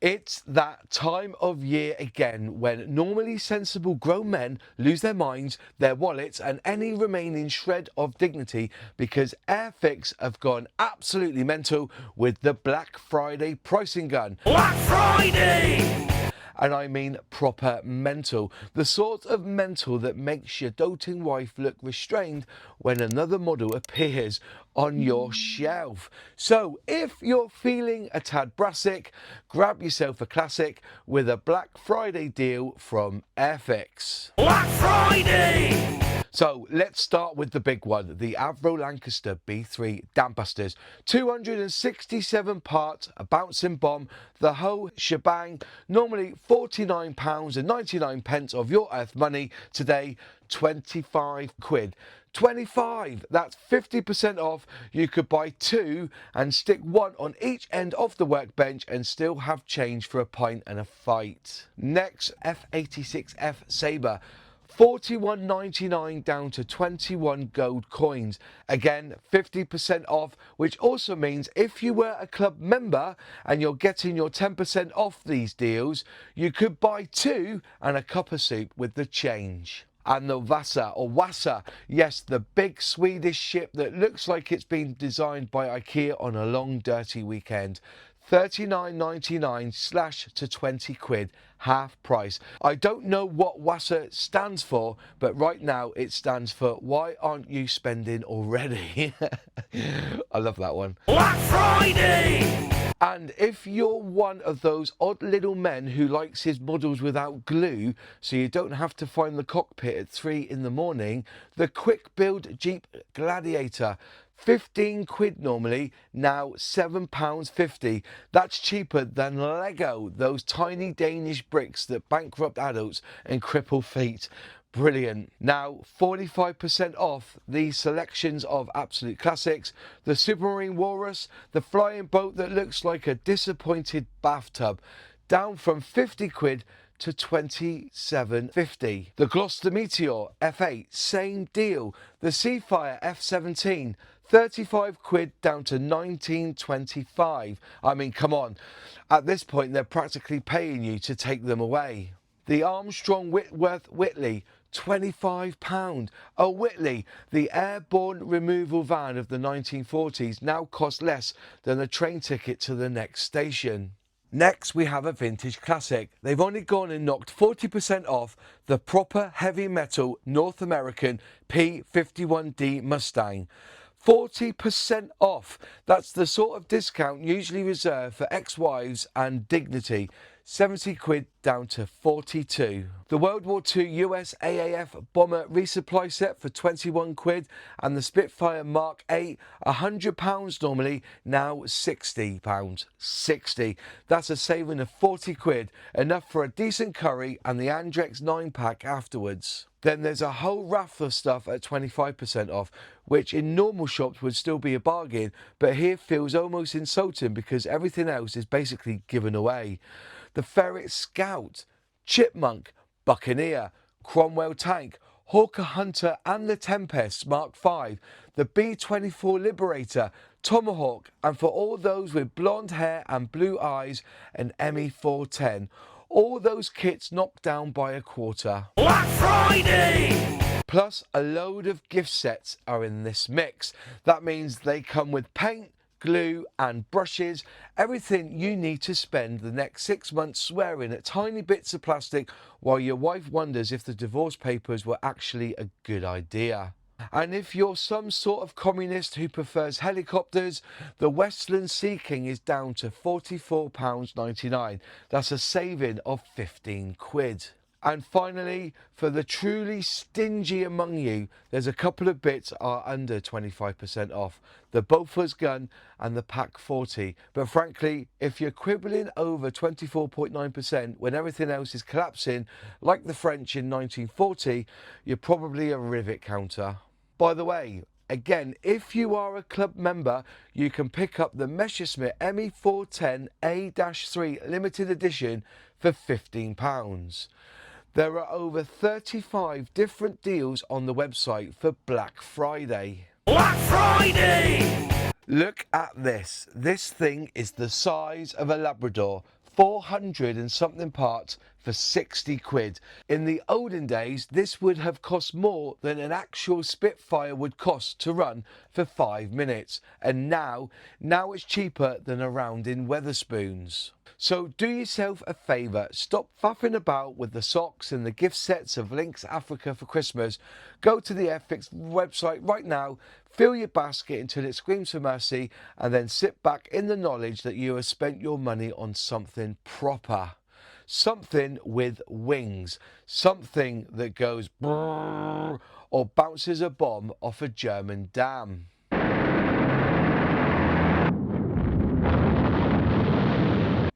It's that time of year again when normally sensible grown men lose their minds, their wallets and any remaining shred of dignity because Airfix have gone absolutely mental with the Black Friday pricing gun. Black Friday! And I mean proper mental. The sort of mental that makes your doting wife look restrained when another model appears on your shelf. So if you're feeling a tad brassic, grab yourself a classic with a Black Friday deal from Airfix. Black Friday! So let's start with the big one, the Avro Lancaster B3 Dampbusters. 267 parts, a bouncing bomb, the whole shebang. Normally £49.99 of your earth money. Today, 25 quid. 25, that's 50% off. You could buy two and stick one on each end of the workbench and still have change for a pint and a fight. Next, F86F Sabre. $41.99 down to 21 gold coins. Again, 50% off, which also means if you were a club member and you're getting your 10% off these deals, you could buy two and a cup of soup with the change. And the Wassa, yes, the big Swedish ship that looks like it's been designed by IKEA on a long dirty weekend. $39.99 slashed to 20 quid, half price. I don't know what Wassa stands for, but right now it stands for why aren't you spending already? I love that one. Black Friday! And if you're one of those odd little men who likes his models without glue, so you don't have to find the cockpit at 3 in the morning, the quick build Jeep Gladiator. 15 quid normally, now £7.50. That's cheaper than Lego, those tiny Danish bricks that bankrupt adults and cripple feet. Brilliant. Now 45% off these selections of absolute classics. The Supermarine Walrus, the flying boat that looks like a disappointed bathtub, down from 50 quid to 27.50. The Gloucester Meteor F8, same deal. The Seafire F17, 35 quid down to 19.25. I mean, come on. At this point, they're practically paying you to take them away. The Armstrong Whitworth Whitley, £25. A Whitley, the airborne removal van of the 1940s, now costs less than a train ticket to the next station. Next, we have a vintage classic. They've only gone and knocked 40% off the proper heavy metal North American P51D Mustang. 40% off. That's the sort of discount usually reserved for ex-wives and dignity. 70 quid down to 42. The World War II US AAF bomber resupply set for 21 quid and the Spitfire Mark 8, £100 normally, now £60. 60. That's a saving of 40 quid, enough for a decent curry and the Andrex 9-pack afterwards. Then there's a whole raft of stuff at 25% off, which in normal shops would still be a bargain, but here feels almost insulting because everything else is basically given away. The Ferret Scout, Chipmunk, Buccaneer, Cromwell Tank, Hawker Hunter and the Tempest Mark V, the B-24 Liberator, Tomahawk, and for all those with blonde hair and blue eyes, an ME410. All those kits knocked down by a quarter. Black Friday! Plus a load of gift sets are in this mix. That means they come with paint, glue and brushes, everything you need to spend the next 6 months swearing at tiny bits of plastic while your wife wonders if the divorce papers were actually a good idea. And if you're some sort of communist who prefers helicopters, the Westland Sea King is down to £44.99. That's a saving of 15 quid. And finally, for the truly stingy among you, there's a couple of bits are under 25% off. The Bofors gun and the Pack 40. But frankly, if you're quibbling over 24.9% when everything else is collapsing, like the French in 1940, you're probably a rivet counter. By the way, again, if you are a club member, you can pick up the Messerschmitt ME410 A-3 limited edition for £15. There are over 35 different deals on the website for Black Friday. Black Friday! Look at this. This thing is the size of a Labrador. 400 and something parts for 60 quid. In the olden days, this would have cost more than an actual Spitfire would cost to run for 5 minutes. And now it's cheaper than a round in Weatherspoons. So do yourself a favour, stop faffing about with the socks and the gift sets of Lynx Africa for Christmas. Go to the Airfix website right now, fill your basket until it screams for mercy, and then sit back in the knowledge that you have spent your money on something proper. Something with wings, something that goes brrr or bounces a bomb off a German dam.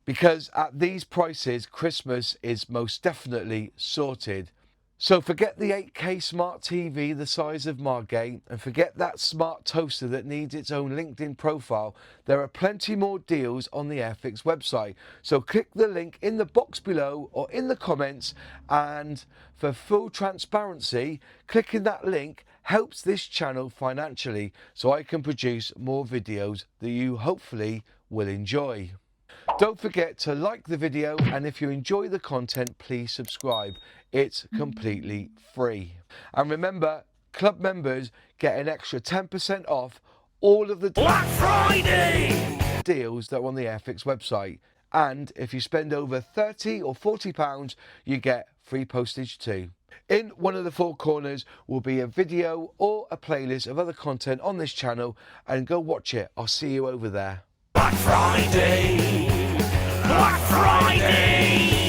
Because at these prices, Christmas is most definitely sorted. So forget the 8K smart TV the size of Margate, and forget that smart toaster that needs its own LinkedIn profile. There are plenty more deals on the Airfix website. So click the link in the box below or in the comments, and for full transparency, clicking that link helps this channel financially so I can produce more videos that you hopefully will enjoy. Don't forget to like the video, and if you enjoy the content, please subscribe. It's completely free. And remember, club members get an extra 10% off all of the Black Friday! deals that are on the Airfix website. And if you spend over £30 or £40, you get free postage too. In one of the four corners will be a video or a playlist of other content on this channel, and go watch it. I'll see you over there. Black Friday! Black Friday!